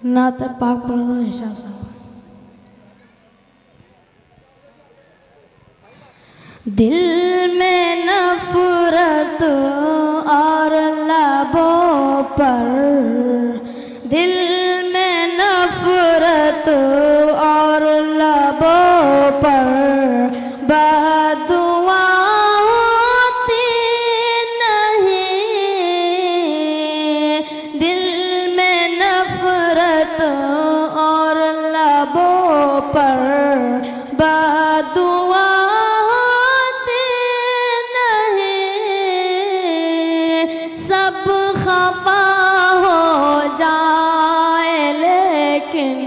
नात पाक पढ़ना हिसाब से। दिल में नफरत और लबों पर, दिल में नफरत और लबों पर बदुआ होती नहीं। दिल में नफरत और लबों पर बदुआ सब खफा हो जाए लेकिन